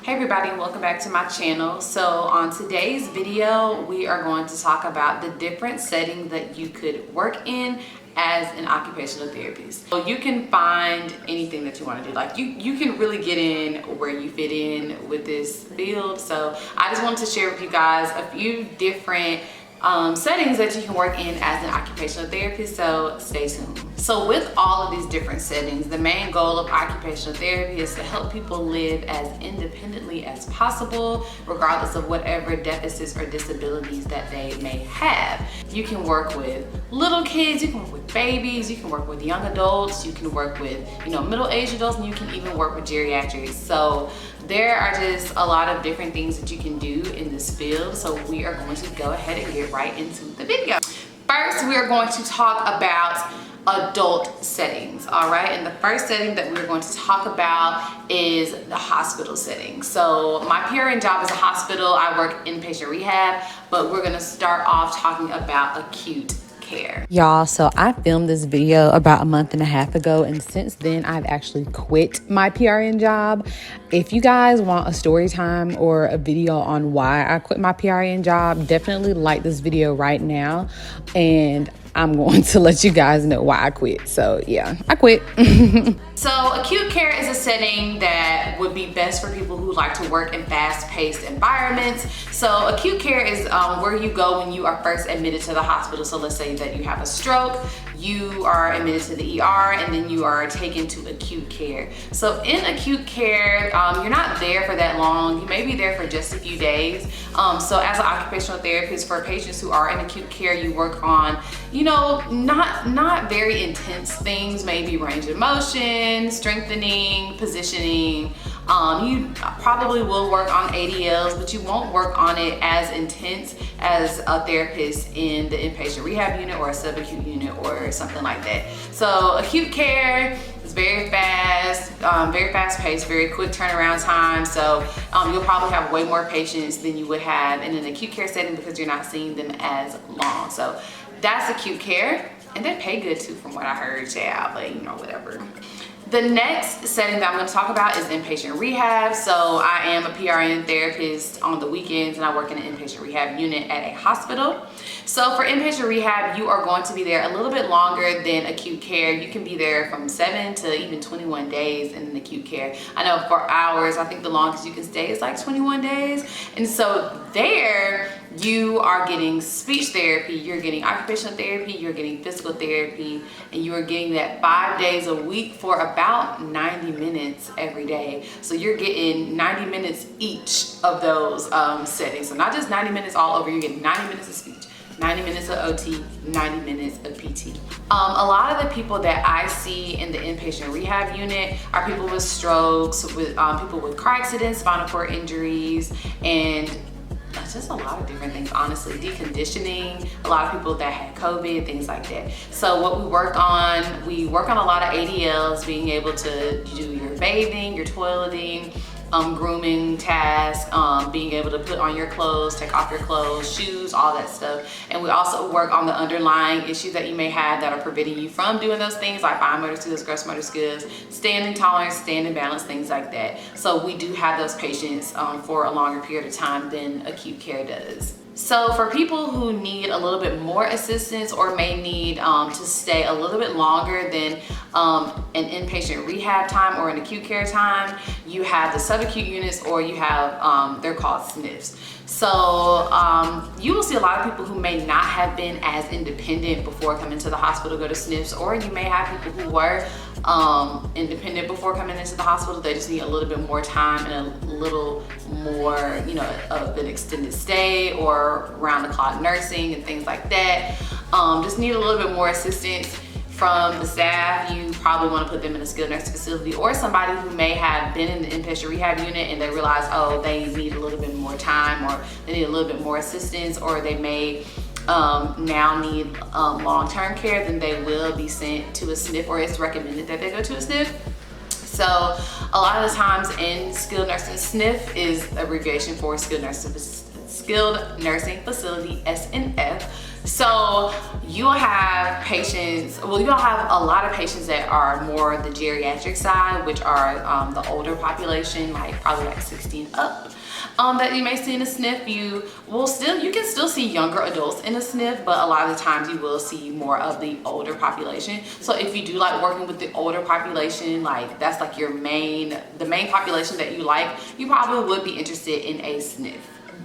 Hey everybody, and welcome back to my channel. So on today's video, we are going to talk about the different settings that you could work in as an occupational therapist. So you can find anything that you want to do. Like you can really get in where you fit in with this field. So I just wanted to share with you guys a few different settings that you can work in as an occupational therapist, so stay tuned. So with all of these different settings, the main goal of occupational therapy is to help people live as independently as possible, regardless of whatever deficits or disabilities that they may have. You can work with little kids, you can work with babies, you can work with young adults, you can work with, middle-aged adults, and you can even work with geriatrics. So there are just a lot of different things that you can do in this field. So we are going to go ahead and get right into the video. First, we are going to talk about adult settings, all right? And the first setting that we're going to talk about is the hospital setting. So my PRN job is a hospital. I work inpatient rehab, but we're gonna start off talking about acute care. Y'all, so I filmed this video about a month and a half ago, and since then I've actually quit my PRN job. If you guys want a story time or a video on why I quit my PRN job, definitely like this video right now, and I'm going to let you guys know why I quit. So yeah, I quit. So acute care is a setting that would be best for people who like to work in fast-paced environments. So acute care is where you go when you are first admitted to the hospital. So let's say that you have a stroke, you are admitted to the ER, and then you are taken to acute care. So in acute care, you're not there for that long. You may be there for just a few days. So as an occupational therapist, for patients who are in acute care, you work on, not very intense things, maybe range of motion, strengthening, positioning. You probably will work on ADLs, but you won't work on it as intense as a therapist in the inpatient rehab unit or a subacute unit or something like that. So acute care is very fast paced, very quick turnaround time. So you'll probably have way more patients than you would have in an acute care setting because you're not seeing them as long. So that's acute care, and they pay good too from what I heard, yeah, but whatever. The next setting that I'm going to talk about is inpatient rehab. So I am a PRN therapist on the weekends, and I work in an inpatient rehab unit at a hospital. So for inpatient rehab, you are going to be there a little bit longer than acute care. You can be there from 7 to even 21 days in acute care. I know for hours, I think the longest you can stay is like 21 days. And so there, you are getting speech therapy, you're getting occupational therapy, you're getting physical therapy, and you are getting that 5 days a week for about 90 minutes every day. So you're getting 90 minutes each of those settings. So not just 90 minutes all over, you're getting 90 minutes of speech, 90 minutes of OT, 90 minutes of PT. A lot of the people that I see in the inpatient rehab unit are people with strokes, with people with car accidents, spinal cord injuries, and just a lot of different things, honestly. Deconditioning, a lot of people that had COVID, things like that. So what we work on a lot of ADLs, being able to do your bathing, your toileting, grooming tasks, being able to put on your clothes, take off your clothes, shoes, all that stuff. And we also work on the underlying issues that you may have that are preventing you from doing those things, like fine motor skills, gross motor skills, standing tolerance, standing balance, things like that. So we do have those patients for a longer period of time than acute care does. So for people who need a little bit more assistance or may need to stay a little bit longer than an inpatient rehab time or an acute care time, you have the subacute units, or you have, they're called SNFs. So you will see a lot of people who may not have been as independent before coming to the hospital go to SNFs, or you may have people who were independent before coming into the hospital. They just need a little bit more time and a little more, of an extended stay or round the clock nursing and things like that. Just need a little bit more assistance from the staff. You probably want to put them in a skilled nursing facility, or somebody who may have been in the inpatient rehab unit and they realize, oh, they need a little bit more time, or they need a little bit more assistance, or they may now need long-term care. Then they will be sent to a SNF, or it's recommended that they go to a SNF. So a lot of the times in skilled nursing, SNF is abbreviation for skilled nursing facility, SNF. So you'll have patients, well, you'll have a lot of patients that are more the geriatric side, which are the older population, like probably like 16 up. That you may see in a SNF. You can still see younger adults in a SNF, but a lot of the times you will see more of the older population. So if you do like working with the older population, like that's like the main population that you like, you probably would be interested in a SNF.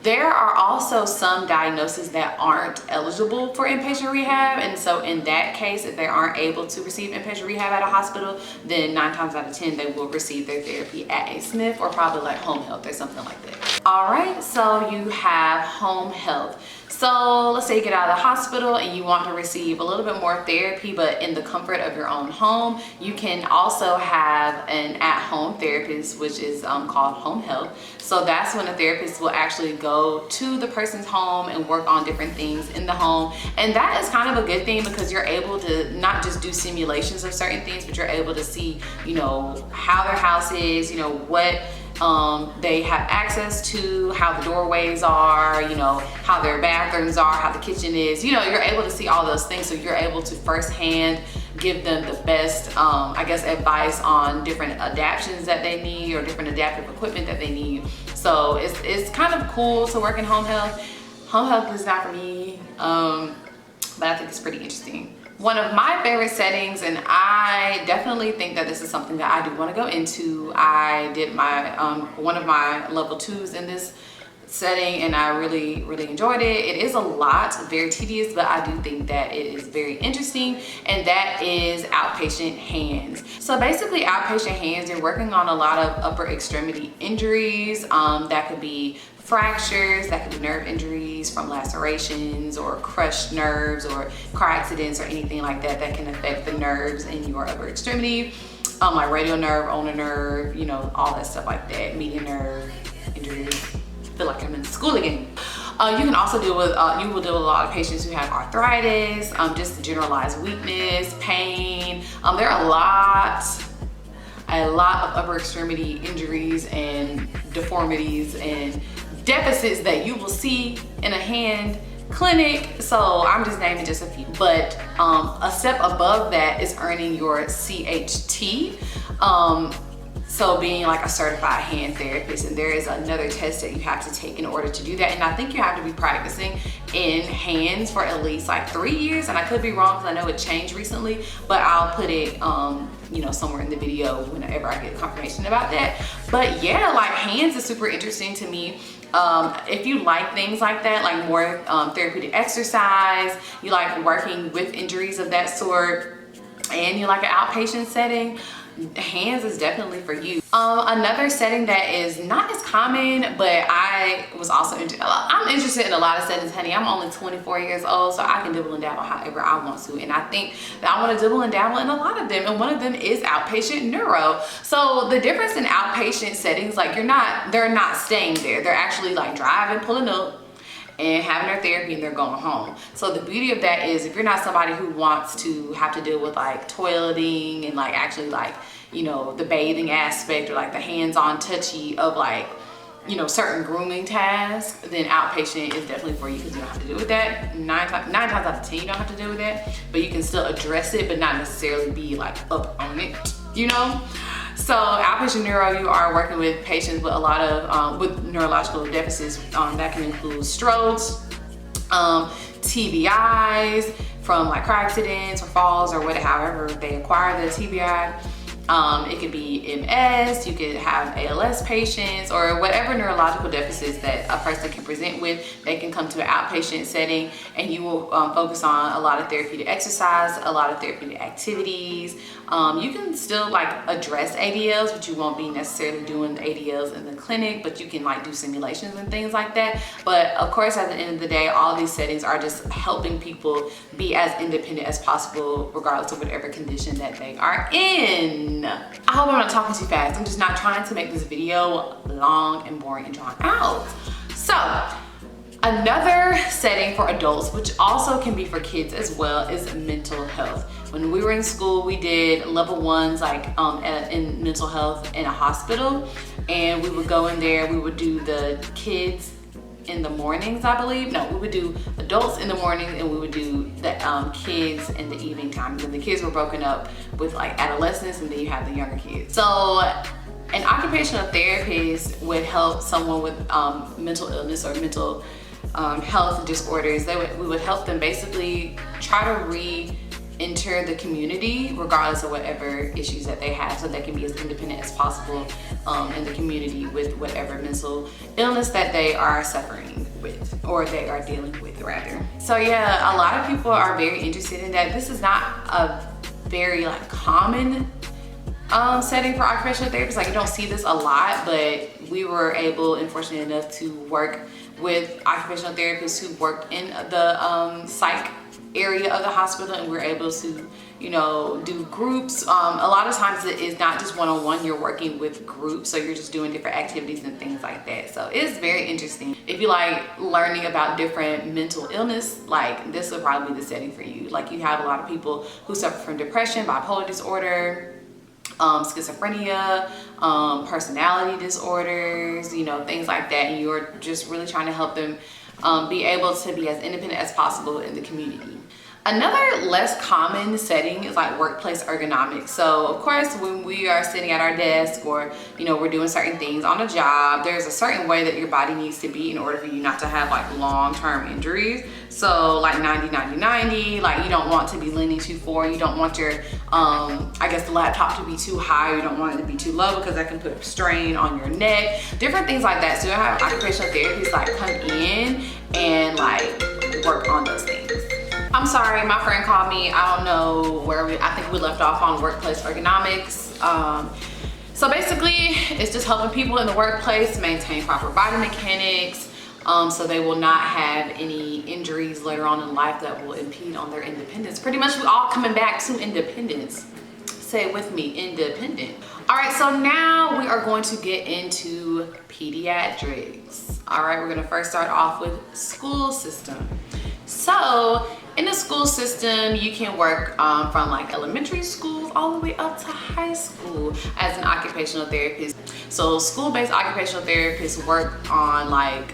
There are also some diagnoses that aren't eligible for inpatient rehab, and so in that case, if they aren't able to receive inpatient rehab at a hospital, then 9 times out of 10 they will receive their therapy at a SNF or probably like home health or something like that. All right, so you have home health. So let's say you get out of the hospital and you want to receive a little bit more therapy, but in the comfort of your own home. You can also have an at-home therapist, which is called home health. So that's when a therapist will actually go to the person's home and work on different things in the home. And that is kind of a good thing because you're able to not just do simulations of certain things, but you're able to see, how their house is, what they have access to, how the doorways are, how their bathrooms are, how the kitchen is. You're able to see all those things, so you're able to firsthand give them the best, advice on different adaptations that they need or different adaptive equipment that they need. So it's kind of cool to work in home health. Home health is not for me, but I think it's pretty interesting. One of my favorite settings, and I definitely think that this is something that I do want to go into. I did my one of my level 2s in this setting, and I really enjoyed it. It is a lot, very tedious, but I do think that it is very interesting, and that is outpatient hands. So basically outpatient hands, you're working on a lot of upper extremity injuries. That could be fractures, that could be nerve injuries from lacerations or crushed nerves or car accidents or anything like that that can affect the nerves in your upper extremity, like radial nerve, ulnar nerve, all that stuff like that, median nerve injuries. I feel like I'm in school again. You can also deal with, you will deal with a lot of patients who have arthritis, just generalized weakness, pain. There are a lot of upper extremity injuries and deformities and deficits that you will see in a hand clinic. So I'm just naming just a few, but a step above that is earning your CHT. So being like a certified hand therapist, and there is another test that you have to take in order to do that. And I think you have to be practicing in hands for at least like 3 years. And I could be wrong because I know it changed recently, but I'll put it, somewhere in the video whenever I get confirmation about that. But yeah, like hands is super interesting to me. If you like things like that, like more therapeutic exercise, you like working with injuries of that sort, and you like an outpatient setting, hands is definitely for you. Another setting that is not as common, but I was also I'm interested in a lot of settings, honey. I'm only 24 years old, so I can dibble and dabble however I want to, and I think that I want to dibble and dabble in a lot of them, and one of them is outpatient neuro. So the difference in outpatient settings, like they're not staying there. They're actually like driving, pulling up, and having their therapy, and they're going home. So the beauty of that is if you're not somebody who wants to have to deal with like toileting and like actually like, the bathing aspect or like the hands-on touchy of like, certain grooming tasks, then outpatient is definitely for you because you don't have to deal with that. Nine times out of 10 you don't have to deal with that, but you can still address it but not necessarily be like up on it, So outpatient neuro, you are working with patients with a lot of with neurological deficits that can include strokes, TBIs from like car accidents or falls or however they acquire the TBI. It could be MS, you could have ALS patients, or whatever neurological deficits that a person can present with. They can come to an outpatient setting, and you will focus on a lot of therapeutic exercise, a lot of therapeutic activities. You can still like address ADLs, but you won't be necessarily doing the ADLs in the clinic, but you can like do simulations and things like that. But of course, at the end of the day, all of these settings are just helping people be as independent as possible, regardless of whatever condition that they are in. I hope I'm not talking too fast. I'm just not trying to make this video long and boring and drawn out. So another setting for adults, which also can be for kids as well, is mental health. When we were in school, we did level 1s like in mental health in a hospital, and we would go in there, we would do the kids in the mornings, I believe. No, we would do adults in the mornings and we would do the kids in the evening time. And the kids were broken up with like adolescents, and then you have the younger kids. So an occupational therapist would help someone with mental illness or mental health disorders. We would help them basically try to re-enter the community regardless of whatever issues that they have, so they can be as independent as possible in the community with whatever mental illness that they are suffering with, or they are dealing with rather. So yeah, a lot of people are very interested in that. This is not a very like common setting for occupational therapists. Like, you don't see this a lot, but we were able and fortunate enough to work with occupational therapists who worked in the psych area of the hospital, and we're able to, you know, do groups. A lot of times it is not just one-on-one, you're working with groups, so you're just doing different activities and things like that. So it's very interesting. If you like learning about different mental illness, like this would probably be the setting for you. Like, you have a lot of people who suffer from depression, bipolar disorder, schizophrenia, personality disorders, you know, things like that, and you're just really trying to help them be able to be as independent as possible in the community. Another less common setting is like workplace ergonomics. So of course, when we are sitting at our desk, or, you know, we're doing certain things on a job, there's a certain way that your body needs to be in order for you not to have like long-term injuries. So like 90-90-90, like you don't want to be leaning too forward. You don't want your, I guess the laptop to be too high. You don't want it to be too low, because that can put a strain on your neck, different things like that. So you'll have occupational therapists like come in and like work on those things. I'm sorry, my friend called me. I don't know where I think we left off on workplace ergonomics. So basically, it's just helping people in the workplace maintain proper body mechanics, so they will not have any injuries later on in life that will impede on their independence. Pretty much, we're all coming back to independence. Say it with me, independent. All right, so now we are going to get into pediatrics. All right, we're gonna first start off with school system. So in the school system, you can work from like elementary schools all the way up to high school as an occupational therapist. So school-based occupational therapists work on like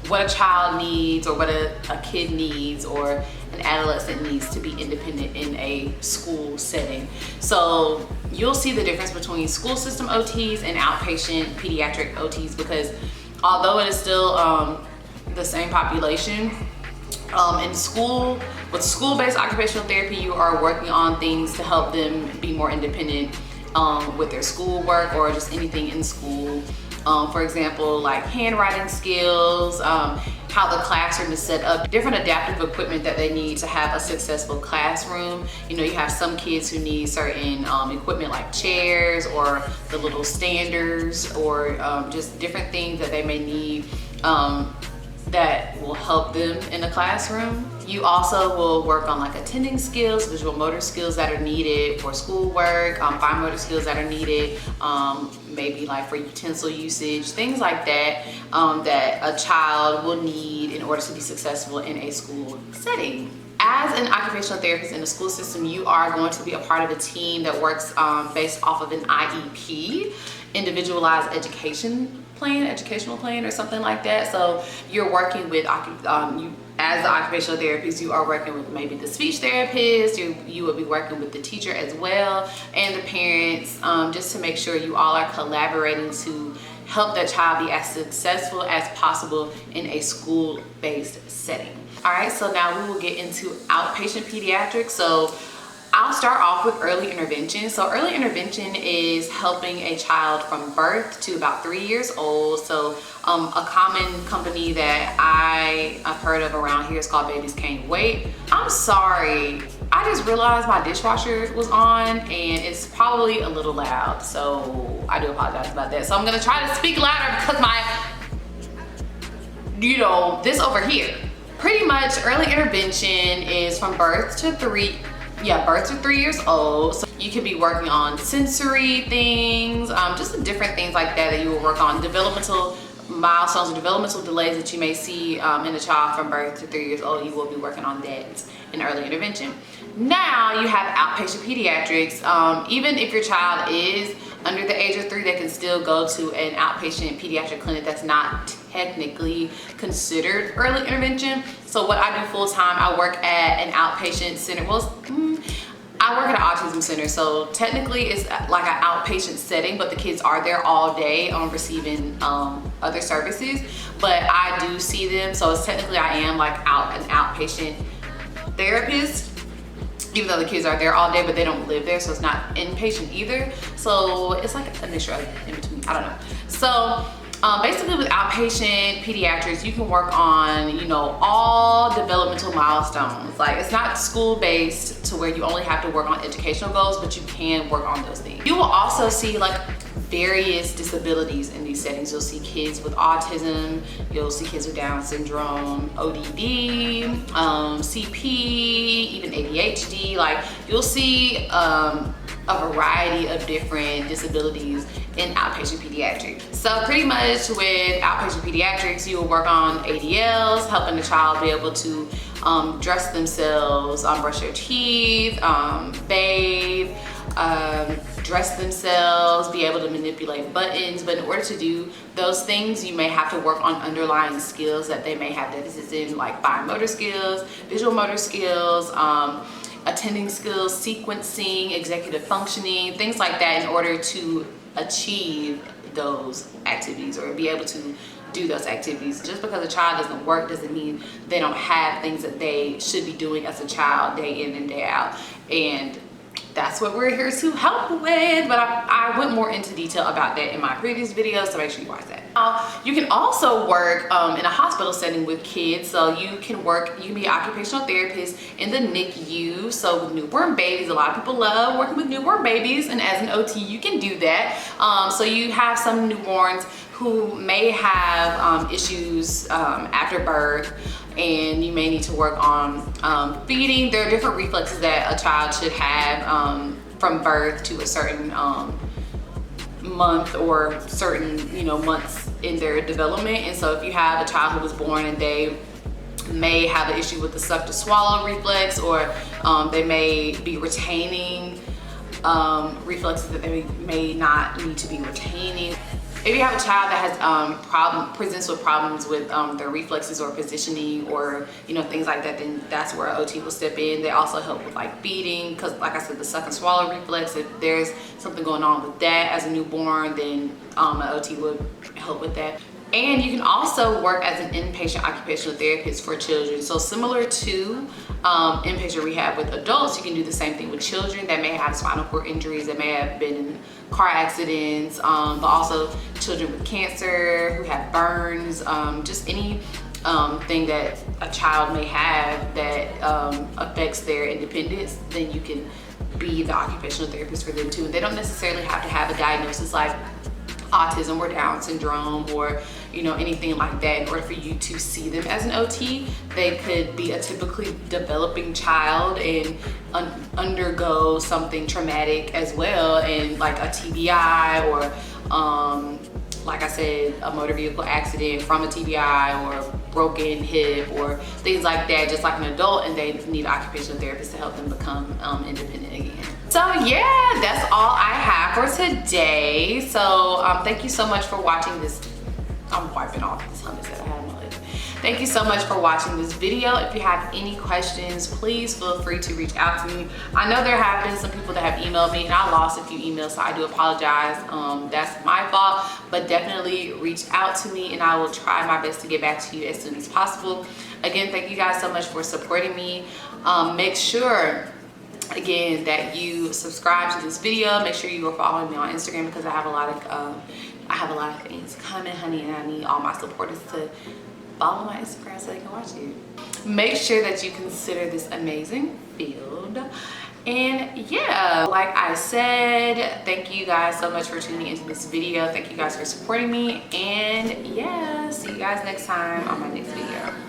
what a child needs, or what a kid needs, or an adolescent needs to be independent in a school setting. So you'll see the difference between school system OTs and outpatient pediatric OTs, because although it is still the same population, in school, with school-based occupational therapy, you are working on things to help them be more independent with their schoolwork or just anything in school. For example, like handwriting skills, how the classroom is set up, different adaptive equipment that they need to have a successful classroom. You know, you have some kids who need certain equipment like chairs, or the little standers, or just different things that they may need that will help them in the classroom. You also will work on like attending skills, visual motor skills that are needed for schoolwork, fine motor skills that are needed, maybe like for utensil usage, things like that, that a child will need in order to be successful in a school setting. As an occupational therapist in the school system, you are going to be a part of a team that works based off of an IEP, individualized educational plan or something like that. So you're working with, as the occupational therapist, you are working with maybe the speech therapist, you will be working with the teacher as well, and the parents, just to make sure you all are collaborating to help that child be as successful as possible in a school-based setting. All right, so now we will get into outpatient pediatrics. So I'll start off with early intervention. So early intervention is helping a child from birth to about 3 years old. So a common company that I've heard of around here is called Babies Can't Wait. I'm sorry, I just realized my dishwasher was on and it's probably a little loud. So I do apologize about that. So I'm gonna try to speak louder because this over here. Pretty much early intervention is from birth to 3 years old. So you could be working on sensory things, just different things like that you will work on. Developmental milestones, developmental delays that you may see in a child from birth to 3 years old, you will be working on that in early intervention. Now you have outpatient pediatrics. Even if your child is under the age of 3, they can still go to an outpatient pediatric clinic that's not technically considered early intervention. So what I do full time, I work at an outpatient center. I work at an autism center, so technically it's like an outpatient setting, but the kids are there all day receiving other services. But I do see them, so it's technically I am like an outpatient therapist, even though the kids are there all day, but they don't live there, so it's not inpatient either. So it's like a mixture in between, I don't know. So basically with outpatient pediatrics, you can work on, you know, all developmental milestones. Like, it's not school-based to where you only have to work on educational goals, but you can work on those things. You will also see like various disabilities in these settings. You'll see kids with autism, you'll see kids with Down syndrome, ODD, CP, even ADHD. Like, you'll see a variety of different disabilities in outpatient pediatrics. So pretty much with outpatient pediatrics, you will work on ADLs, helping the child be able to dress themselves, brush their teeth, bathe, dress themselves, be able to manipulate buttons. But in order to do those things, you may have to work on underlying skills that they may have deficits in, like fine motor skills, visual motor skills, attending skills, sequencing, executive functioning, things like that, in order to achieve those activities or be able to do those activities. Just because a child doesn't work doesn't mean they don't have things that they should be doing as a child day in and day out. And that's what we're here to help with, but I went more into detail about that in my previous video, so make sure you watch that. You can also work in a hospital setting with kids. So you can be an occupational therapist in the NICU. So with newborn babies, a lot of people love working with newborn babies, and as an OT, you can do that. So you have some newborns who may have issues after birth, and you may need to work on feeding. There are different reflexes that a child should have from birth to a certain month or certain, you know, months in their development. And so if you have a child who was born and they may have an issue with the suck to swallow reflex, or they may be retaining reflexes that they may not need to be retaining. If you have a child that has presents with problems with their reflexes or positioning, or, you know, things like that, then that's where OT will step in. They also help with like feeding, because like I said, the suck and swallow reflex, if there's something going on with that as a newborn, then an OT would help with that. And you can also work as an inpatient occupational therapist for children. So similar to inpatient rehab with adults, you can do the same thing with children that may have spinal cord injuries, that may have been in car accidents, but also children with cancer, who have burns, just any thing that a child may have that affects their independence. Then you can be the occupational therapist for them too. And they don't necessarily have to have a diagnosis like autism or Down syndrome or, you know, anything like that in order for you to see them as an OT. They could be a typically developing child and undergo something traumatic as well, and like a TBI or like I said, a motor vehicle accident from a TBI, or broken hip, or things like that, just like an adult, and they need an occupational therapist to help them become independent again. So yeah, that's all I have for today. So thank you so much for watching this. I'm wiping off this hummus that I have on my lip. Thank you so much for watching this video. If you have any questions, please feel free to reach out to me. I know there have been some people that have emailed me, and I lost a few emails, so I do apologize. That's my fault, but definitely reach out to me and I will try my best to get back to you as soon as possible. Again, thank you guys so much for supporting me. Make sure, again, that you subscribe to this video. Make sure you are following me on Instagram, because I have a lot of things coming, honey, and I need all my supporters to follow my Instagram so they can watch you. Make sure that you consider this amazing field. And yeah, like I said, thank you guys so much for tuning into this video. Thank you guys for supporting me, and yeah, see you guys next time on my next video.